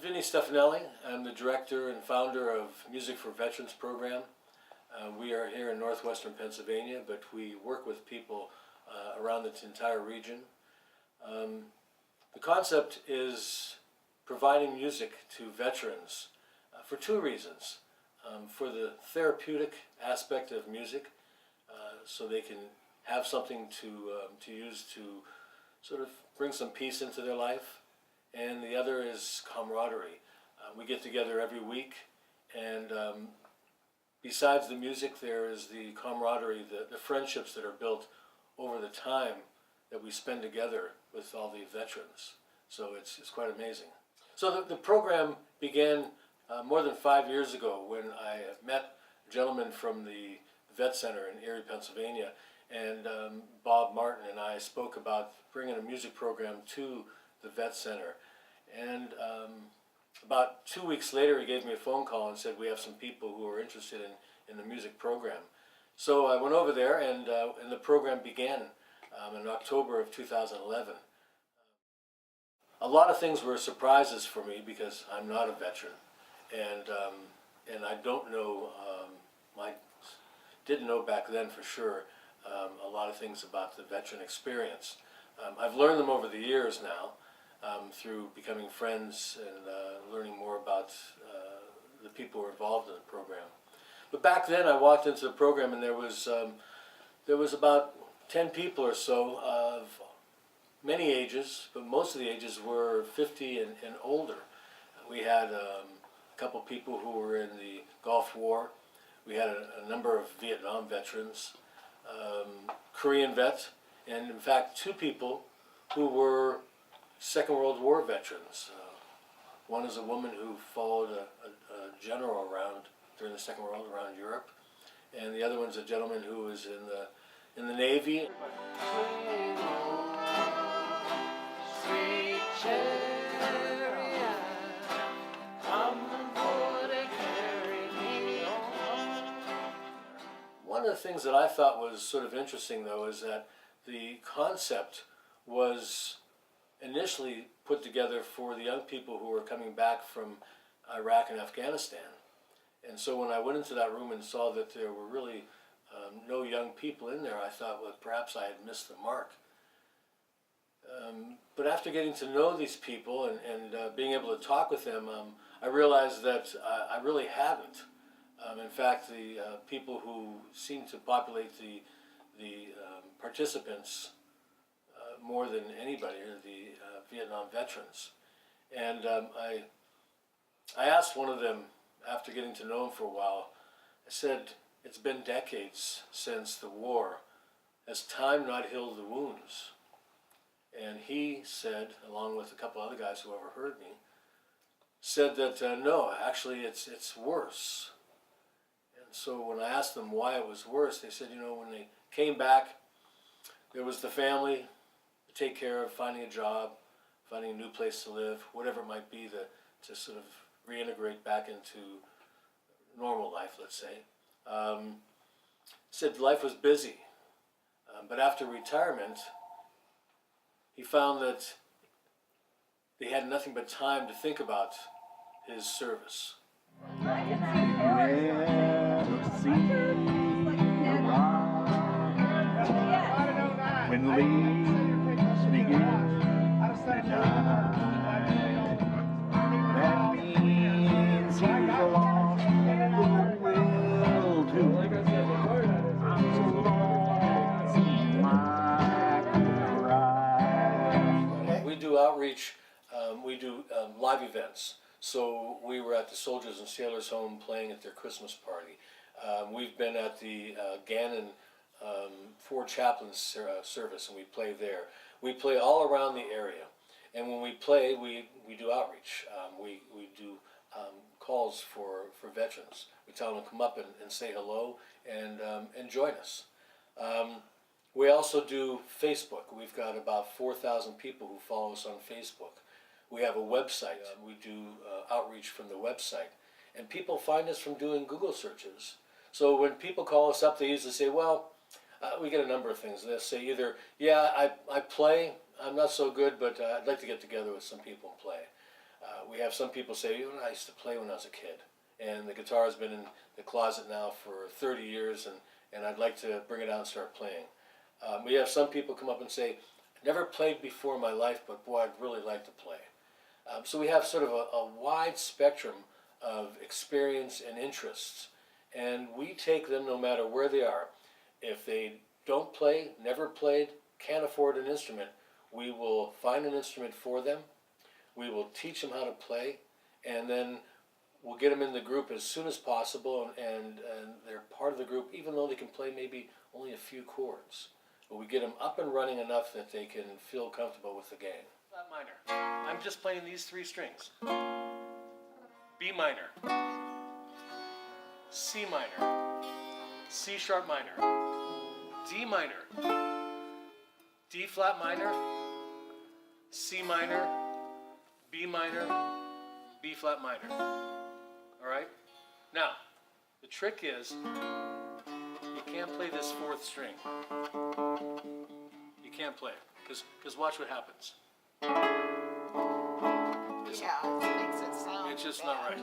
Vinny Stefanelli. I'm the director and founder of Music for Veterans program. We are here in northwestern Pennsylvania, but we work with people around the entire region. The concept is providing music to veterans for two reasons. For the therapeutic aspect of music, so they can have something to use to sort of bring some peace into their life. And the other is camaraderie. We get together every week, and besides the music, there is the camaraderie, the friendships that are built over the time that we spend together with all the veterans. So it's quite amazing. So the program began more than 5 years ago when I met a gentleman from the Vet Center in Erie, Pennsylvania, and Bob Martin and I spoke about bringing a music program to the Vet Center. And about 2 weeks later, he gave me a phone call and said, we have some people who are interested in the music program. So I went over there, and the program began in October of 2011. A lot of things were surprises for me because I'm not a veteran, and I don't know, I didn't know back then for sure a lot of things about the veteran experience. I've learned them over the years now through becoming friends and learning more about the people who are involved in the program. But back then I walked into the program and there was about 10 people or so of many ages, but most of the ages were 50 and older. We had a couple people who were in the Gulf War. We had a number of Vietnam veterans, Korean vets, and in fact 2 people who were Second World War veterans. One is a woman who followed a general around during the Second World War around Europe, and the other one's a gentleman who was in the Navy. One of the things that I thought was sort of interesting, though, is that the concept was initially put together for the young people who were coming back from Iraq and Afghanistan. And so when I went into that room and saw that there were really no young people in there, I thought, well, perhaps I had missed the mark. But after getting to know these people and being able to talk with them, I realized that I really haven't. In fact, the people who seem to populate the participants more than anybody are the Vietnam veterans. And I asked one of them, after getting to know him for a while, I said, it's been decades since the war. Has time not healed the wounds? And he said, along with a couple other guys who overheard me, said that no, actually it's worse. And so when I asked them why it was worse, they said, you know, when they came back, there was the family to take care of, finding a job, finding a new place to live, whatever it might be to sort of reintegrate back into normal life, let's say. Said life was busy, but after retirement, he found that they had nothing but time to think about his service. When leaves begin to die, that means he's lost the will to. I'm so lonesome, my cry. We do outreach, we do live events. So we were at the Soldiers and Sailors Home playing at their Christmas party. We've been at the Gannon Four Chaplains service, and we play there. We play all around the area, and when we play, we do outreach. We do calls for veterans. We tell them to come up and say hello and join us. We also do Facebook. We've got about 4,000 people who follow us on Facebook. We have a website. We do outreach from the website, and people find us from doing Google searches. So when people call us up, they usually say, well, we get a number of things. They'll say either, yeah, I play, I'm not so good, but I'd like to get together with some people and play. We have some people say, you know, I used to play when I was a kid, and the guitar has been in the closet now for 30 years, and I'd like to bring it out and start playing. We have some people come up and say, never played before in my life, but boy, I'd really like to play. So we have sort of a wide spectrum of experience and interests, and we take them no matter where they are. If they don't play, never played, can't afford an instrument, we will find an instrument for them. We will teach them how to play, and then we'll get them in the group as soon as possible, and they're part of the group, even though they can play maybe only a few chords. But we get them up and running enough that they can feel comfortable with the game. Flat minor. I'm just playing these 3 strings. B minor, C minor, C sharp minor, D minor, D flat minor, C minor, B minor, B flat minor. All right? Now, the trick is you can't play this 4th string. You can't play it, because watch what happens. Yeah, it makes it sound It's just bad. not right.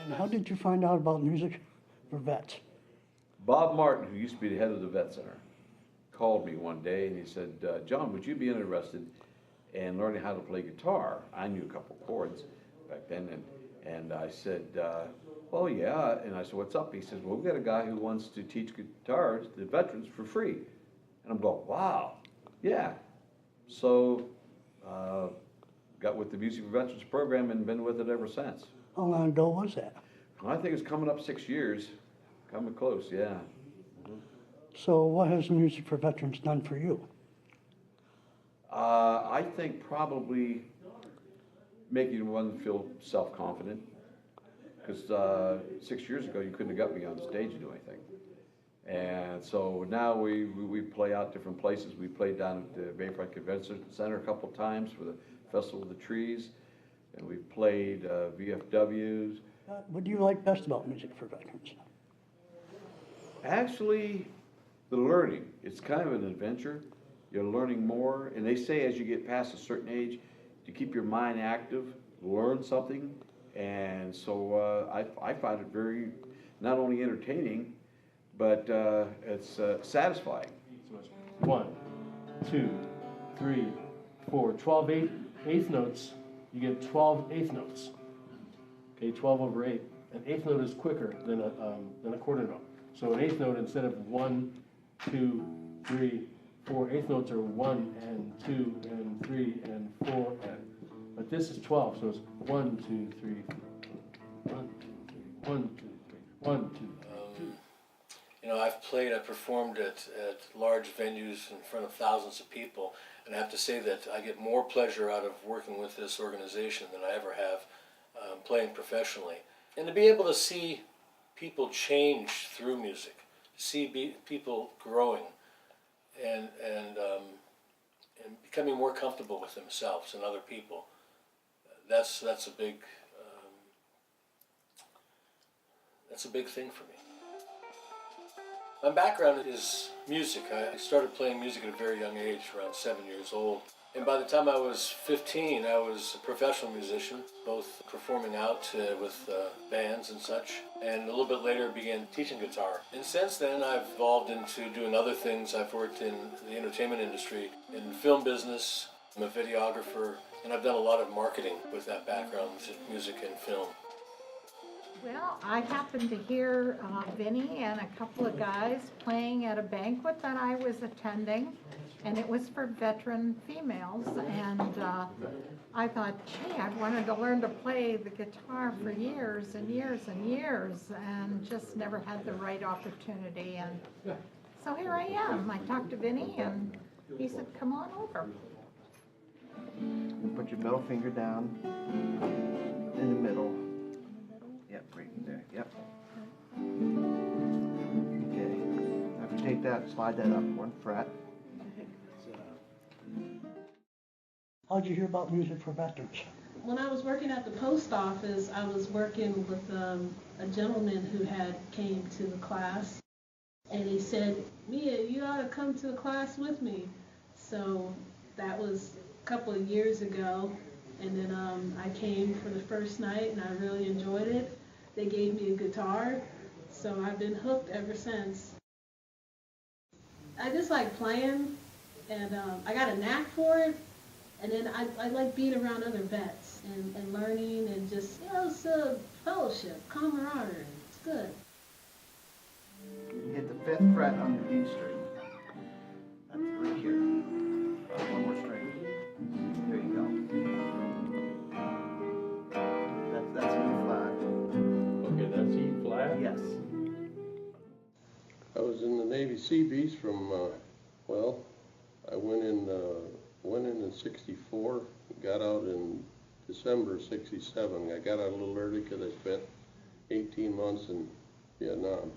And how did you find out about music for vets? Bob Martin, who used to be the head of the Vet Center, called me one day and he said, John, would you be interested in learning how to play guitar? I knew a couple chords back then, and I said, oh yeah, and I said, what's up? He says, well, we've got a guy who wants to teach guitar to the veterans for free. And I'm going, wow, yeah. So, got with the Music for Veterans program and been with it ever since. How long ago was that? I think it's coming up 6 years, coming close, yeah. So what has Music for Veterans done for you? I think probably making one feel self-confident, because 6 years ago you couldn't have got me on stage to do anything. And so now we play out different places. We played down at the Bayfront Convention Center a couple times for the Festival of the Trees, and we played VFWs. What do you like best about Music for Veterans? Actually, the learning. It's kind of an adventure. You're learning more, and they say as you get past a certain age, to keep your mind active, learn something, and so I find it very, not only entertaining, but it's satisfying. So it's 1, 2, 3, 4, 12 eighth notes. You get 12 eighth notes. Okay, 12 over 8. An eighth note is quicker than a quarter note. So an eighth note, instead of 1, 2, 3, 4, eighth notes are 1 and 2 and 3 and 4 and. But this is 12, so it's 1, 2, 3, 1, 2, 3, 1, 2, 3, 1, 2, 2. You know, I've performed at large venues in front of thousands of people, and I have to say that I get more pleasure out of working with this organization than I ever have playing professionally. And to be able to see people change through music, see people growing and becoming more comfortable with themselves and other people, that's a big thing for me. My background is music. I started playing music at a very young age, around 7 years old. And by the time I was 15, I was a professional musician, both performing out with bands and such. And a little bit later began teaching guitar. And since then, I've evolved into doing other things. I've worked in the entertainment industry, in the film business. I'm a videographer, and I've done a lot of marketing with that background, music and film. Well, I happened to hear Vinny and a couple of guys playing at a banquet that I was attending, and it was for veteran females, and I thought, gee, I've wanted to learn to play the guitar for years and years and years, and just never had the right opportunity, and so here I am. I talked to Vinny, and he said, come on over. And put your middle finger down in the middle. Yep, right in there. Yep. Okay. After you take that, slide that up 1 fret. How'd you hear about music for veterans? When I was working at the post office, I was working with a gentleman who had came to the class, and he said, "Meya, you ought to come to the class with me." So that was a couple of years ago, and then I came for the first night, and I really enjoyed it. They gave me a guitar, so I've been hooked ever since. I just like playing, and I got a knack for it. And then I like being around other vets and learning and just, it's a fellowship, camaraderie. It's good. You hit the 5th fret on the D string. That's right here. One more string. There you go. That's E flat. Okay, that's E flat? Yes. I was in the Navy Seabees from, I went in 64, got out in December 67. I got out a little early because I spent 18 months in Vietnam.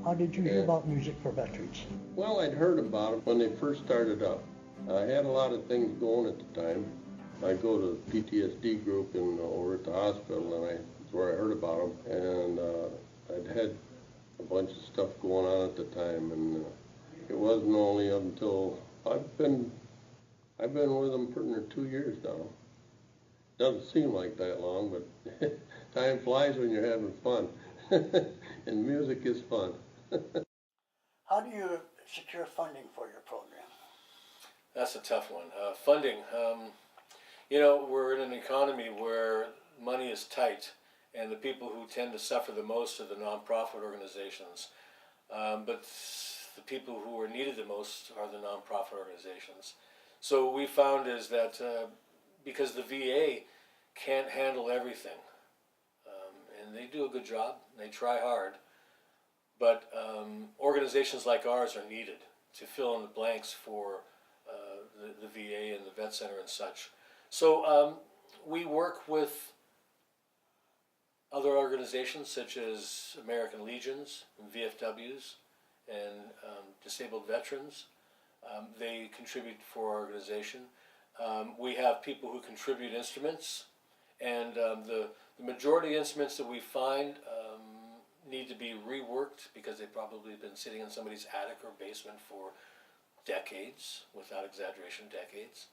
How did you hear about music for veterans? Well, I'd heard about it when they first started up. I had a lot of things going at the time. I'd go to the PTSD group over at the hospital, and that's where I heard about them. And I'd had a bunch of stuff going on at the time, and it wasn't only until I've been with them for 2 years now. Doesn't seem like that long, but time flies when you're having fun. And music is fun. How do you secure funding for your program? That's a tough one. Funding. We're in an economy where money is tight, and the people who tend to suffer the most are the nonprofit organizations. But the people who are needed the most are the nonprofit organizations. So what we found is that because the VA can't handle everything, and they do a good job, they try hard, but organizations like ours are needed to fill in the blanks for the VA and the Vet Center and such. So we work with other organizations such as American Legions, and VFWs, and disabled veterans. They contribute for our organization. We have people who contribute instruments, and the majority of instruments that we find need to be reworked because they've probably been sitting in somebody's attic or basement for decades, without exaggeration, decades.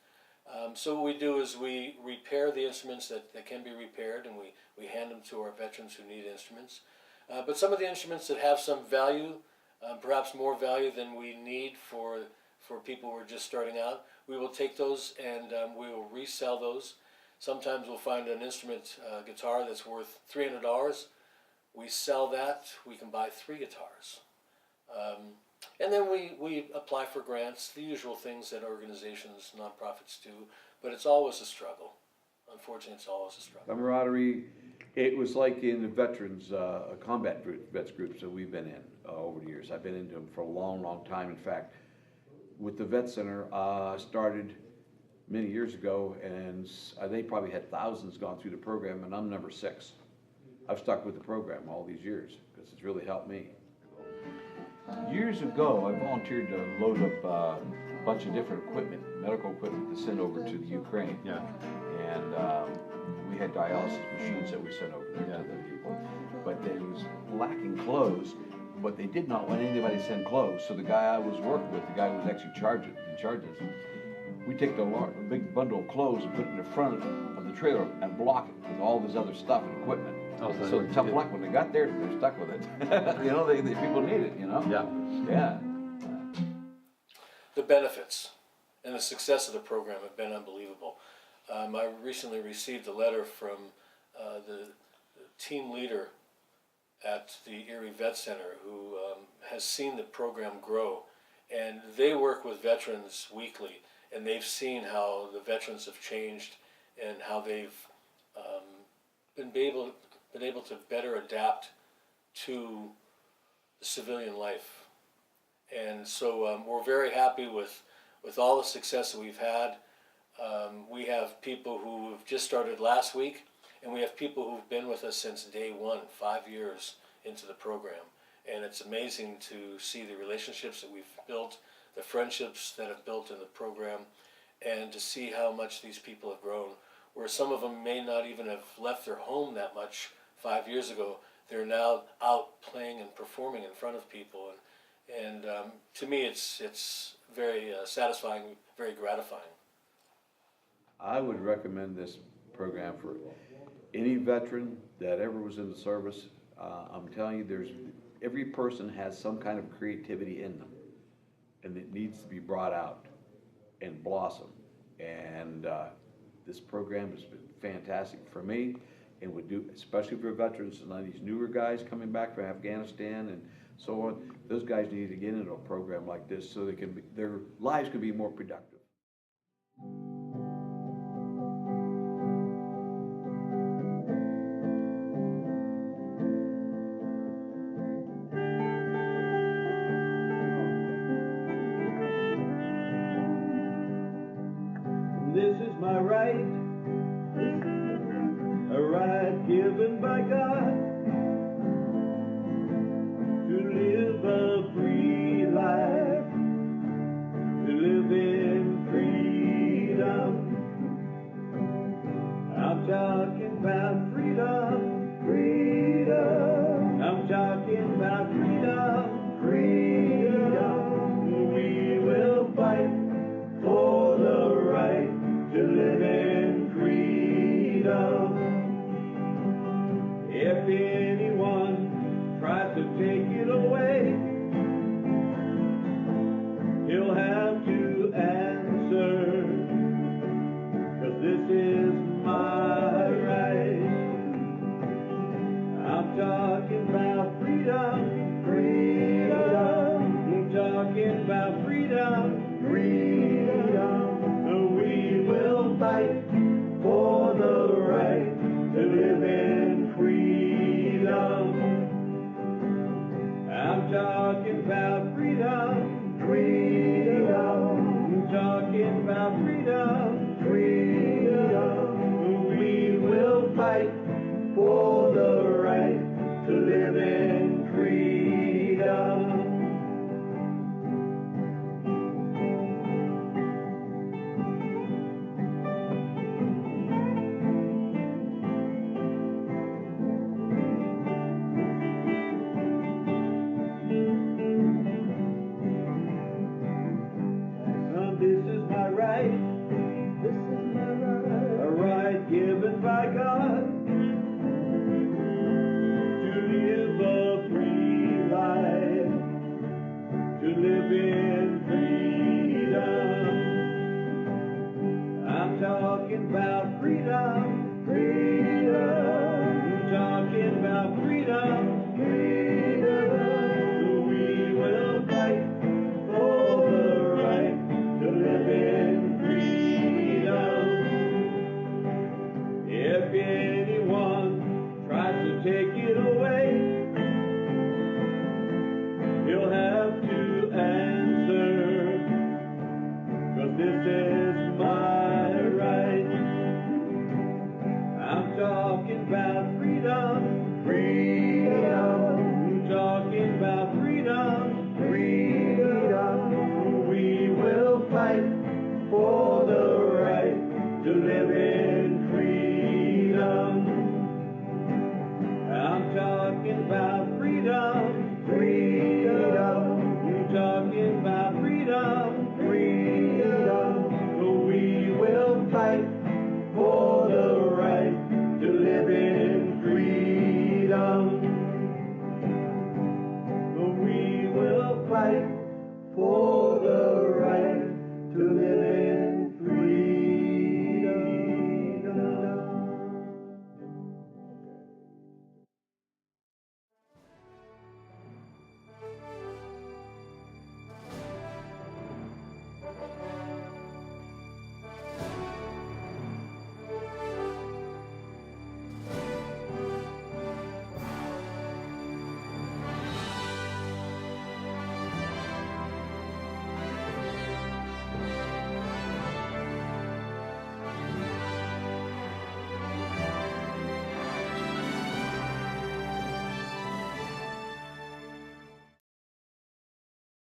So what we do is we repair the instruments that can be repaired, and we hand them to our veterans who need instruments. But some of the instruments that have some value, perhaps more value than we need for people who are just starting out, we will take those and we will resell those. Sometimes we'll find an instrument guitar that's worth $300. We sell that, we can buy 3 guitars. And then we apply for grants, the usual things that organizations, nonprofits do, but it's always a struggle. Unfortunately, it's always a struggle. Camaraderie, it was like in the veterans, combat vets groups that we've been in over the years. I've been into them for a long, long time. In fact, with the Vet Center, started many years ago, and they probably had thousands gone through the program, and I'm number 6. I've stuck with the program all these years because it's really helped me. Years ago, I volunteered to load up a bunch of different equipment, medical equipment, to send over to the Ukraine. Yeah. And we had dialysis machines that we sent over there to the people. But they was lacking clothes, but they did not want anybody to send clothes. So the guy I was working with, the guy who was actually in charge of this, we take a big bundle of clothes and put it in the front of the trailer and block it with all this other stuff and equipment. So tough luck when they got there, they're stuck with it. The people need it, Yeah. Yeah. The benefits and the success of the program have been unbelievable. I recently received a letter from the team leader at the Erie Vet Center who has seen the program grow, and they work with veterans weekly, and they've seen how the veterans have changed and how they've been able to better adapt to the civilian life. And so we're very happy with all the success that we've had. We have people who have just started last week, and we have people who've been with us since day one, 5 years into the program. And it's amazing to see the relationships that we've built, the friendships that have built in the program, and to see how much these people have grown. Where some of them may not even have left their home that much 5 years ago, they're now out playing and performing in front of people. And to me, it's very satisfying, very gratifying. I would recommend this program for any veteran that ever was in the service. I'm telling you, every person has some kind of creativity in them, and it needs to be brought out and blossom. And this program has been fantastic for me, and would do, especially for veterans and these newer guys coming back from Afghanistan and so on. Those guys need to get into a program like this so their lives can be more productive. This is my right, a right given by God to live a free life, to live in freedom. I'm talking about freedom, freedom. I'm talking about freedom, freedom. We will fight for the right to live in freedom. If anyone tries to take it away, he'll have to answer, 'cause this is my right. I'm talking about freedom, freedom. I'm talking about freedom, freedom. We will fight for the right to live in freedom. I'm talking about freedom, freedom. I'm talking about freedom, freedom. We will fight for the right to live in freedom. This is my right, a right given by God to live a free life, to live in freedom. I'm talking about freedom, freedom. I'm talking about freedom,